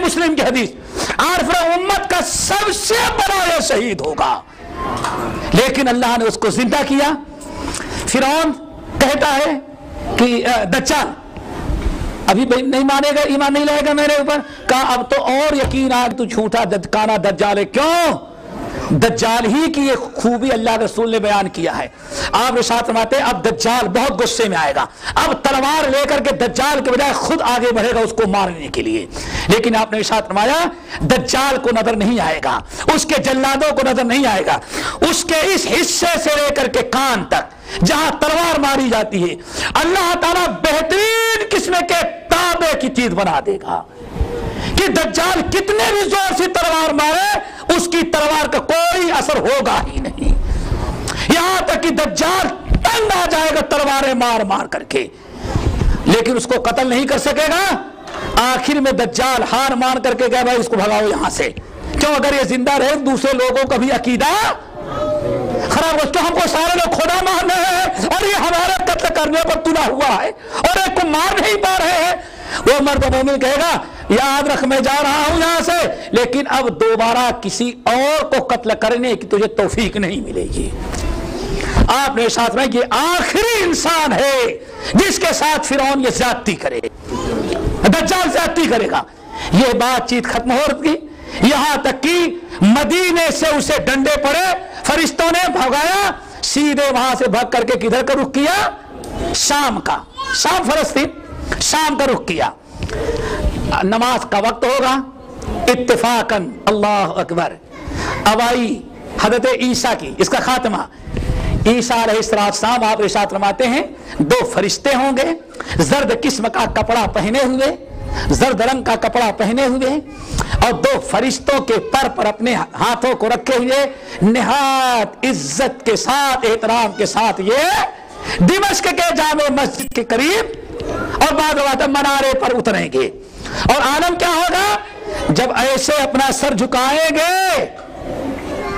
صحیح مسلم کی حدیث، اور پھر امت کا سب سے بڑا یہ شہید ہوگا، لیکن اللہ نے اس کو زندہ کیا۔ فرعون کہتا ہے کہ دجال ابھی نہیں مانے گا، ایمان نہیں لائے گا میرے اوپر، کہا اب تو اور یقین آ تو جھوٹا کانا دجال ہے۔ کیوں؟ دجال ہی کی یہ خوبی اللہ رسول نے بیان کیا ہے۔ آپ ارشاد فرماتے ہیں اب دجال بہت غصے میں آئے گا، اب تلوار لے کر کے دجال کے بجائے خود آگے بڑھے گا اس کو مارنے کے لیے، لیکن آپ نے ارشاد فرمایا دجال کو نظر نہیں آئے گا، اس کے جلادوں کو نظر نہیں آئے گا، اس کے اس حصے سے لے کر کے کان تک جہاں تلوار ماری جاتی ہے اللہ تعالیٰ بہترین قسم کے تابے کی چیز بنا دے گا کہ دجال کتنے بھی زور سے تلوار مارے اس کی تلوار کا کوئی اثر ہوگا ہی نہیں، یہاں تک کہ دجال تنگ آ جائے گا تلواریں مار مار کر کے، لیکن اس کو قتل نہیں کر سکے گا۔ آخر میں دجال ہار مان کر کے کہا بھائی اس کو بھگاؤ یہاں سے، کیوں اگر یہ زندہ رہے دوسرے لوگوں کا بھی عقیدہ خراب ہو، تو ہم کو سارے لوگ خدا مان رہے ہیں اور یہ ہمارے قتل کرنے پر تلا ہوا ہے اور ایک کو مار نہیں پا رہے ہیں، وہ مرد مومن کہے گا یاد رکھ میں جا رہا ہوں یہاں سے، لیکن اب دوبارہ کسی اور کو قتل کرنے کی تجھے توفیق نہیں ملے گی۔ آپ نے ساتھ میں یہ آخری انسان ہے جس کے ساتھ فرعون یہ زیادتی کرے، دجال زیادتی کرے گا۔ یہ بات چیت ختم ہو رہی، یہاں تک کہ مدینے سے اسے ڈنڈے پڑے، فرشتوں نے بھگایا، سیدھے وہاں سے بھگ کر کے کدھر کا رخ کیا؟ شام کا، شام فلسطین، شام کا رخ کیا۔ نماز کا وقت ہوگا، اتفاقاً اللہ اکبر اب آئی حضرت عیسیٰ کی، اس کا خاتمہ۔ عیسیٰ علیہ السلام آپ ارشاد فرماتے ہیں دو فرشتے ہوں گے، زرد قسم کا کپڑا پہنے ہوئے، زرد رنگ کا کپڑا پہنے ہوئے، اور دو فرشتوں کے پر اپنے ہاتھوں کو رکھے ہوئے نہایت عزت کے ساتھ احترام کے ساتھ یہ دمشق کے جامع مسجد کے قریب اور بعد منارے پر اتریں گے، اور عالم کیا ہوگا جب ایسے اپنا سر جھکائیں گے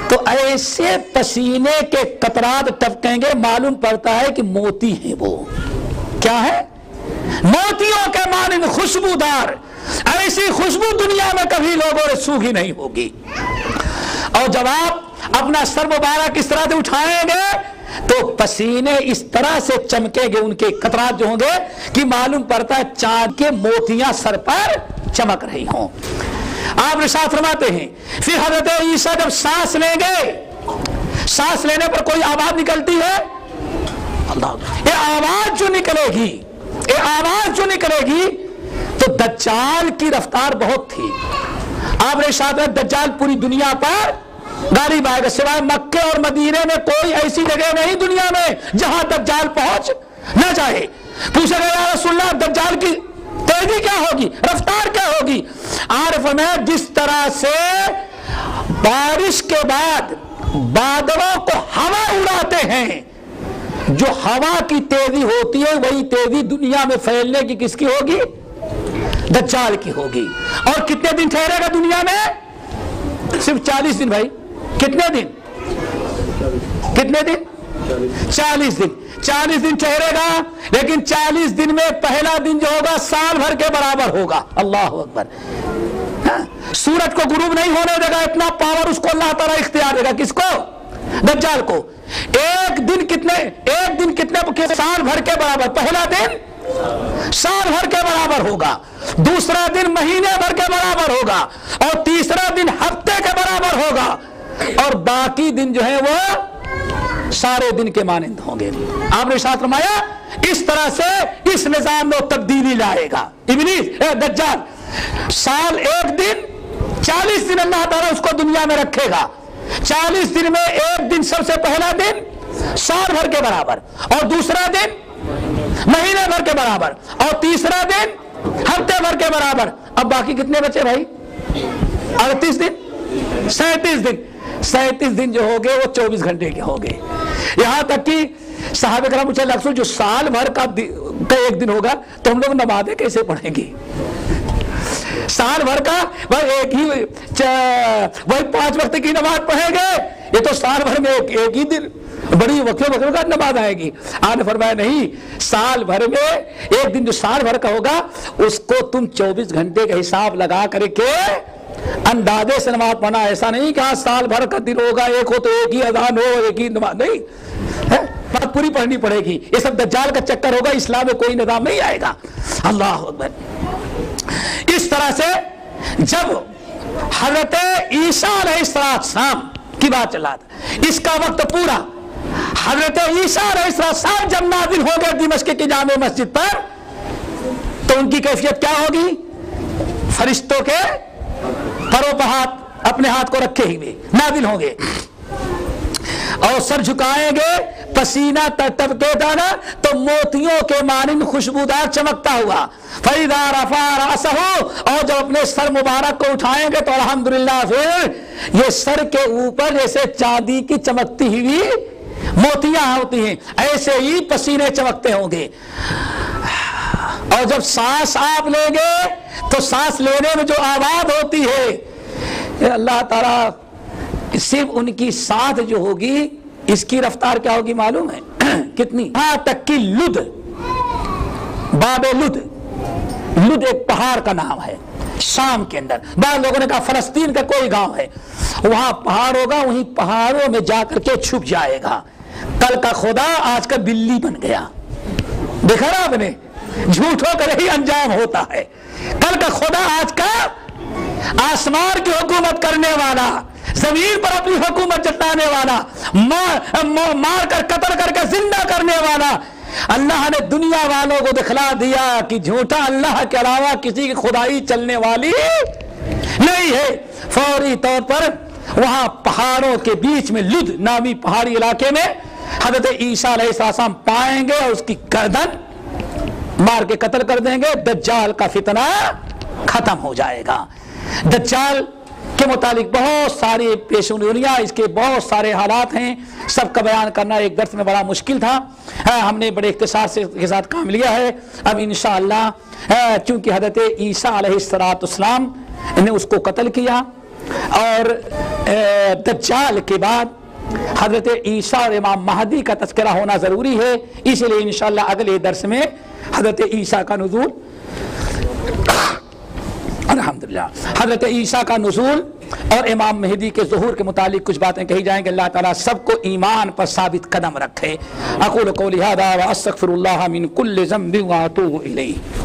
تو ایسے پسینے کے قطرات ٹپکیں گے، معلوم پڑتا ہے کہ موتی ہیں، وہ کیا ہے؟ موتیوں کے مانند خوشبودار، ایسی خوشبو دنیا میں کبھی لوگوں نے سونگھی نہیں ہوگی۔ اور جب آپ اپنا سر مبارک اس طرح سے اٹھائیں گے تو پسینے اس طرح سے چمکیں گے، ان کے قطرات جو ہوں گے کہ معلوم پڑتا ہے چاند کے موتیاں سر پر چمک رہی ہوں۔ آپ ارشاد فرماتے ہیں پھر حضرت عیسیٰ جب سانس لیں گے، سانس لینے پر کوئی آواز نکلتی ہے، اللہ یہ آواز جو نکلے گی، یہ آواز جو نکلے گی تو دجال کی رفتار بہت تھی۔ آپ نے ارشاد ہے دجال پوری دنیا پر غالب آئے گا، سوائے مکے اور مدینے میں کوئی ایسی جگہ نہیں دنیا میں جہاں دجال پہنچ نہ جائے۔ پوچھا گیا یا رسول اللہ دجال کی تیزی کیا ہوگی، رفتار کیا ہوگی؟ عارف میں جس طرح سے بارش کے بعد بادلوں کو ہوا اڑاتے ہیں، جو ہوا کی تیزی ہوتی ہے وہی تیزی دنیا میں پھیلنے کی کس کی ہوگی؟ دجال کی ہوگی۔ اور کتنے دن ٹھہرے گا دنیا میں؟ صرف 40 دن۔ بھائی کتنے دن؟ کتنے دن؟ 40 دن۔ 40 دن ٹھہرے گا، لیکن 40 دن میں پہلا دن جو ہوگا سال بھر کے برابر ہوگا۔ اللہ اکبر۔ سورج کو غروب نہیں ہونے دے گا، اتنا پاور اس کو اللہ تعالیٰ اختیار دے گا۔ کس کو؟ دجال کو۔ ایک دن کتنے سال بھر کے برابر، پہلا دن سال بھر کے برابر ہوگا، دوسرا دن مہینے بھر کے برابر ہوگا، اور تیسرا دن ہفتے کے برابر ہوگا، اور باقی دن جو ہے وہ سارے دن کے مانند ہوں گے۔ آپ نے ارشاد فرمایا اس طرح سے اس نظام میں تبدیلی لائے گا ابلیس دجال۔ سال ایک دن، 40 دن اللہ تعالیٰ اس کو دنیا میں رکھے گا۔ 40 دن میں ایک دن سب سے پہلا دن سال بھر کے برابر، اور دوسرا دن مہینے بھر کے برابر، اور تیسرا دن ہفتے بھر کے برابر۔ اب باقی کتنے بچے بھائی؟ 38 دن، 37 دن۔ 37 دن جو ہوگے وہ 24 گھنٹے کے ہوگے۔ یہاں تک کہ صحابہ کرام مجھے لگتا ہے جو سال بھر کا ایک دن ہوگا تو ہم لوگ نمازیں کیسے پڑھیں گے؟ سال بھر کا وہی 5 وقت کی نماز پڑھیں گے، یہ تو سال بھر میں ایک ہی دن بڑی وقت نماز آئے گی. آپ نے فرمایا نہیں, سال بھر میں ایک دن جو سال بھر کا ہوگا اس کو تم 24 گھنٹے کا حساب لگا کر کے اندازے سے نماز پڑھنا. ایسا نہیں کہ سال بھر کا دن ہوگا, ایک ہو تو ایک ہی اذان ہو, ایک ہی نماز, نہیں, بات پوری پڑھنی پڑے گی. یہ سب دجال کا چکر ہوگا, اسلام میں کوئی نظام نہیں آئے گا. اللہ اکبر. اس طرح سے جب حضرت عیسیٰ علیہ السلام کی بات چلا تھا, اس کا وقت پورا حضرت عیسیٰ علیہ السلام جب نازل ہو گئے دمشق کی جامع مسجد پر, تو ان کی کیفیت کیا ہوگی؟ فرشتوں کے پروں پر ہاتھ, اپنے ہاتھ کو رکھے ہوئے نازل ہوں گے اور سر جھکائیں گے, پسینہ ٹپکے گا نا تو موتیوں کے مانند خوشبودار چمکتا ہوا. فَإِذَا رَفَعَ رَأْسَهُ, اور جب اپنے سر مبارک کو اٹھائیں گے تو الحمدللہ پھر یہ سر کے اوپر جیسے چاندی کی چمکتی ہوئی موتیاں ہوتی ہیں ایسے ہی پسینے چمکتے ہوں گے. اور جب سانس آپ لیں گے تو سانس لینے میں جو آواز ہوتی ہے, اللہ تعالیٰ صرف ان کی سانس جو ہوگی اس کی رفتار کیا ہوگی معلوم ہے کتنی؟ ہاں تک کی لد, باب لد, لد ایک پہاڑ کا نام ہے شام کے اندر. بعض لوگوں نے کہا فلسطین کا کوئی گاؤں ہے, وہاں پہاڑ ہوگا, وہیں پہاڑوں میں جا کر کے چھپ جائے گا. کل کا خدا آج کا بلی بن گیا. دیکھا نا آپ نے, جھوٹوں کا یہی انجام ہوتا ہے. کل کا خدا آج کا آسمان کی حکومت کرنے والا, زمین پر اپنی حکومت جتانے والا, مار کر قتل کر کے زندہ کرنے والا. اللہ نے دنیا والوں کو دکھلا دیا کہ جھوٹا اللہ کے علاوہ کسی کی خدائی چلنے والی نہیں ہے. فوری طور پر وہاں پہاڑوں کے بیچ میں لد نامی پہاڑی علاقے میں حضرت عیسیٰ علیہ السلام پائیں گے اور اس کی گردن مار کے قتل کر دیں گے. دجال کا فتنہ ختم ہو جائے گا. دجال کے متعلق بہت ساری پیشونیاں, اس کے بہت سارے حالات ہیں, سب کا بیان کرنا ایک درس میں بڑا مشکل تھا. ہم نے بڑے اختصار سے کے ساتھ کام لیا ہے. اب انشاءاللہ چونکہ حضرت عیسیٰ علیہ السلام نے اس کو قتل کیا اور دجال کے بعد حضرت عیسیٰ اور امام مہدی کا تذکرہ ہونا ضروری ہے, اس لیے انشاءاللہ اگلے درس میں حضرت عیسیٰ کا نزول, الحمدللہ حضرت عیسیٰ کا نزول اور امام مہدی کے ظہور کے متعلق کچھ باتیں کہی جائیں گے. اللہ تعالیٰ سب کو ایمان پر ثابت قدم رکھے. اقول قولی ھذا واستغفر اللہ من کل ذنب واتوب الیہ.